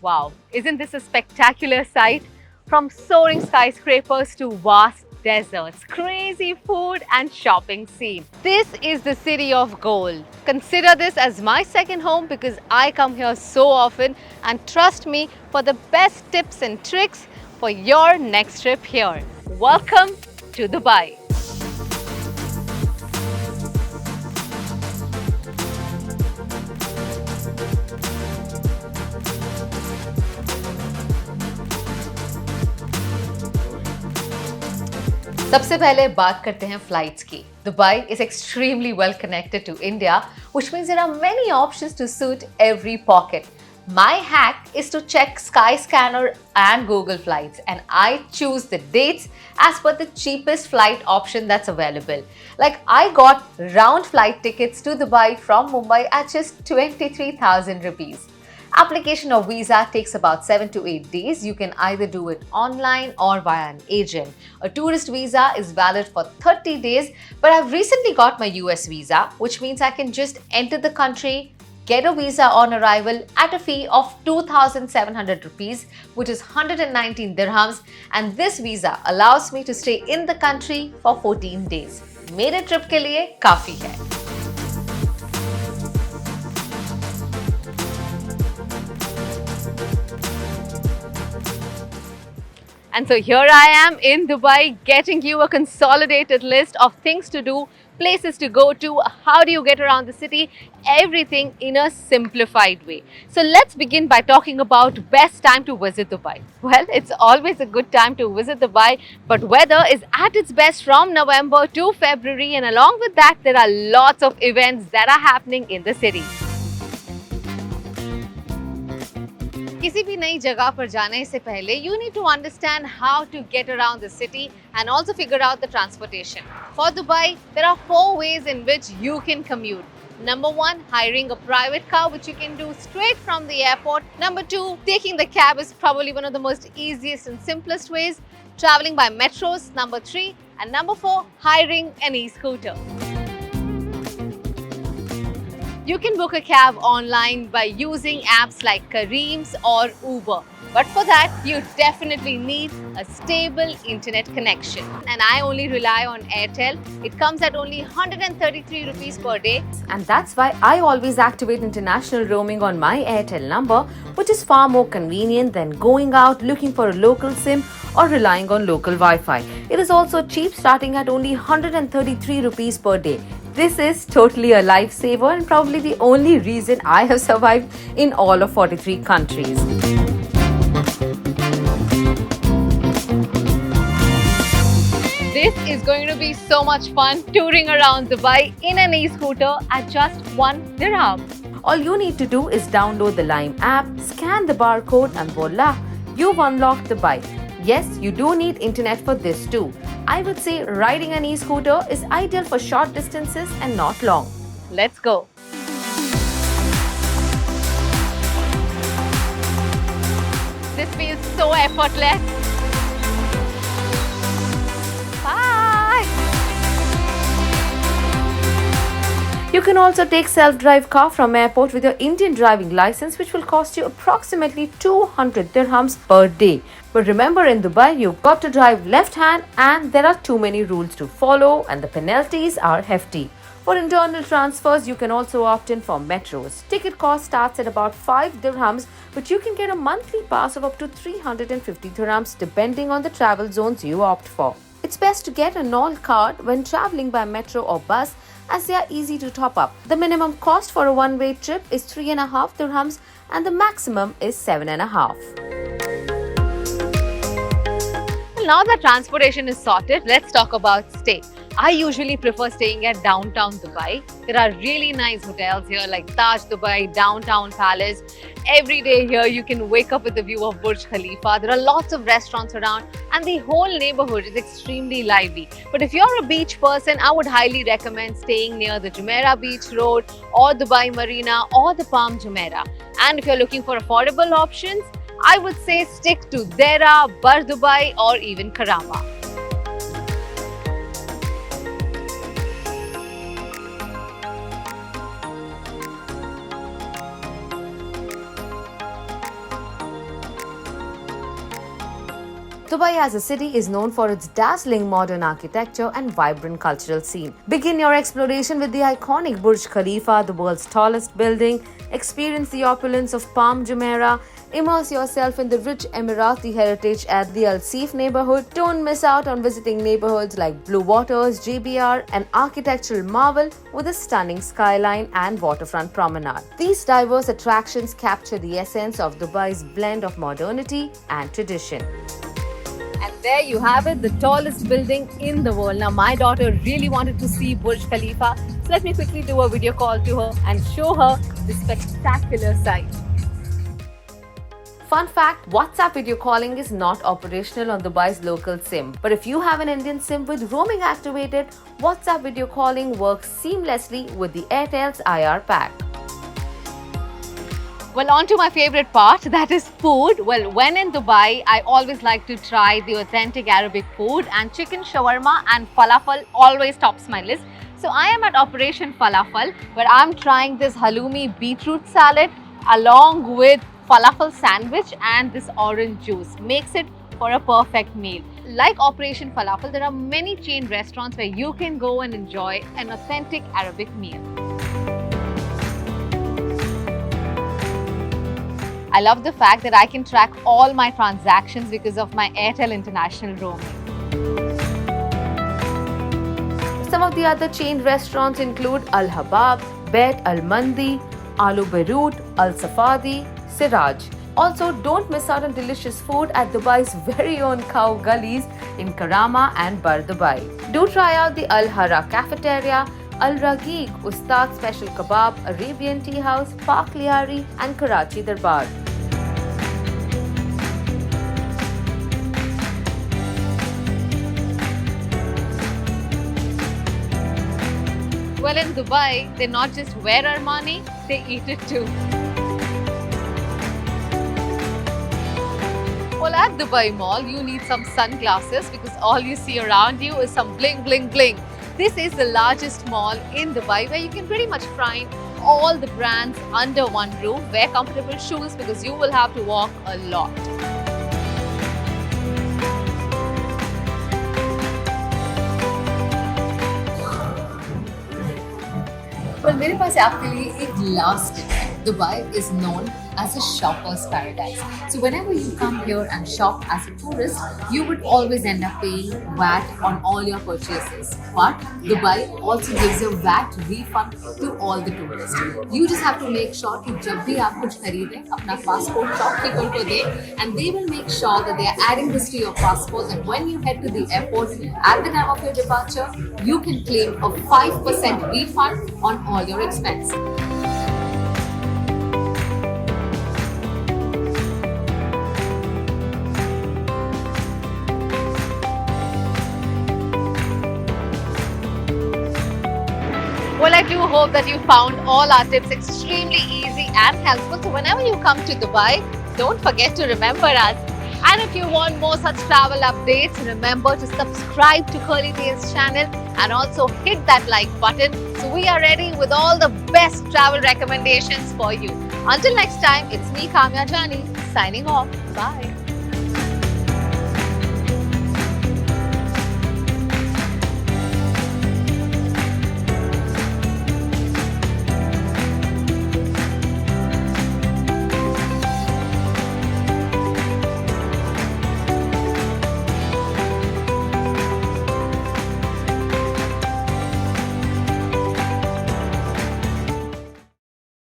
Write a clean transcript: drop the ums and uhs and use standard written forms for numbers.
Wow, isn't this a spectacular sight? From soaring skyscrapers to vast deserts, crazy food and shopping scene. This is the city of gold. Consider this as my second home because I come here so often, and trust me for the best tips and tricks for your next trip here. Welcome to Dubai. सबसे पहले बात करते हैं flights की. Dubai is extremely well connected to India, which means there are many options to suit every pocket. My hack is to check Skyscanner and Google Flights, and I choose the dates as per the cheapest flight option that's available. Like, I got round flight tickets to Dubai from Mumbai at just 23,000 rupees. Application of visa takes about 7 to 8 days. You can either do it online or via an agent. A tourist visa is valid for 30 days, but I've recently got my US visa, which means I can just enter the country, get a visa on arrival at a fee of 2,700 rupees, which is 119 dirhams, and this visa allows me to stay in the country for 14 days. मेरे trip के लिए काफी है. And so here I am in Dubai getting you a consolidated list of things to do, places to go to, how do you get around the city, everything in a simplified way. So let's begin by talking about best time to visit Dubai. Well, it's always a good time to visit Dubai, but weather is at its best from November to February, and along with that there are lots of events that are happening in the city. किसी भी नई जगह पर जाने से पहले you need to understand how to get around the city and also figure out the transportation. For Dubai, there are 4 ways in which you can commute. Number 1, hiring a private car, which you can do straight from the airport. Number 2, taking the cab is probably one of the most easiest and simplest ways. Traveling by metros, number 3. And number 4, hiring an e-scooter. You can book a cab online by using apps like Careem's or Uber. But for that, you definitely need a stable internet connection. And I only rely on Airtel. It comes at only 133 rupees per day. And that's why I always activate international roaming on my Airtel number, which is far more convenient than going out looking for a local SIM or relying on local Wi-Fi. It is also cheap, starting at only 133 rupees per day. This is totally a lifesaver and probably the only reason I have survived in all of 43 countries. This is going to be so much fun touring around Dubai in an e-scooter at just 1 dirham. All you need to do is download the Lime app, scan the barcode, and voila, you've unlocked the bike. Yes, you do need internet for this too. I would say riding an e-scooter is ideal for short distances and not long. Let's go. This feels so effortless. Bye! You can also take self-drive car from airport with your Indian driving license, which will cost you approximately 200 dirhams per day. But remember, in Dubai, you've got to drive left hand and there are too many rules to follow and the penalties are hefty. For internal transfers, you can also opt in for metros. Ticket cost starts at about 5 dirhams, but you can get a monthly pass of up to 350 dirhams depending on the travel zones you opt for. It's best to get a NOL card when traveling by metro or bus, as they are easy to top up. The minimum cost for a one-way trip is 3.5 dirhams and the maximum is 7.5. Now that transportation is sorted, let's talk about stay. I usually prefer staying at downtown Dubai. There are really nice hotels here like Taj Dubai, Downtown Palace. Every day here you can wake up with the view of Burj Khalifa. There are lots of restaurants around and the whole neighborhood is extremely lively. But if you're a beach person, I would highly recommend staying near the Jumeirah Beach Road or Dubai Marina or the Palm Jumeirah. And if you're looking for affordable options, I would say stick to Dera, Burj Dubai or even Karama. Dubai as a city is known for its dazzling modern architecture and vibrant cultural scene. Begin your exploration with the iconic Burj Khalifa, the world's tallest building. Experience the opulence of Palm Jumeirah. Immerse yourself in the rich Emirati heritage at the Al Seef neighborhood. Don't miss out on visiting neighborhoods like Blue Waters, JBR, an architectural marvel with a stunning skyline and waterfront promenade. These diverse attractions capture the essence of Dubai's blend of modernity and tradition. And there you have it, the tallest building in the world. Now, my daughter really wanted to see Burj Khalifa, so let me quickly do a video call to her and show her this spectacular sight. Fun fact, WhatsApp video calling is not operational on Dubai's local SIM. But if you have an Indian SIM with roaming activated, WhatsApp video calling works seamlessly with the Airtel's IR pack. Well, on to my favorite part, that is food. Well, when in Dubai, I always like to try the authentic Arabic food, and chicken shawarma and falafel always tops my list. So I am at Operation Falafel, where I'm trying this halloumi beetroot salad along with falafel sandwich and this orange juice. Makes it for a perfect meal. Like Operation Falafel, there are many chain restaurants where you can go and enjoy an authentic Arabic meal. I love the fact that I can track all my transactions because of my Airtel International Roaming. Some of the other chain restaurants include Al Habab, Bet Al Mandi, Alu Beirut, Al Safadi, Siraj. Also, don't miss out on delicious food at Dubai's very own cow gullies in Karama and Bar Dubai. Do try out the Al Hara cafeteria, Al Raqiq, Ustad Special Kebab, Arabian Tea House, Park Liari and Karachi Darbar. Well, in Dubai, they not just wear our money, they eat it too. Well, at Dubai Mall, you need some sunglasses because all you see around you is some bling, bling, bling. This is the largest mall in Dubai where you can pretty much find all the brands under one roof. Wear comfortable shoes because you will have to walk a lot. Well, मेरे पास आपके लिए एक last tip है. Dubai is known as a shopper's paradise. So whenever you come here and shop as a tourist, you would always end up paying VAT on all your purchases. But Dubai also gives a VAT refund to all the tourists. You just have to make sure कि जब भी आप कुछ खरीदें, अपना passport shopkeeper को दें, and they will make sure that they are adding this to your passport. And when you head to the airport at the time of your departure, you can claim a 5% refund on all your expenses. Well, I do hope that you found all our tips extremely easy and helpful. So whenever you come to Dubai, don't forget to remember us. And if you want more such travel updates, remember to subscribe to Curly Tales channel and also hit that like button. So we are ready with all the best travel recommendations for you. Until next time, it's me, Kamiya Jani, signing off. Bye.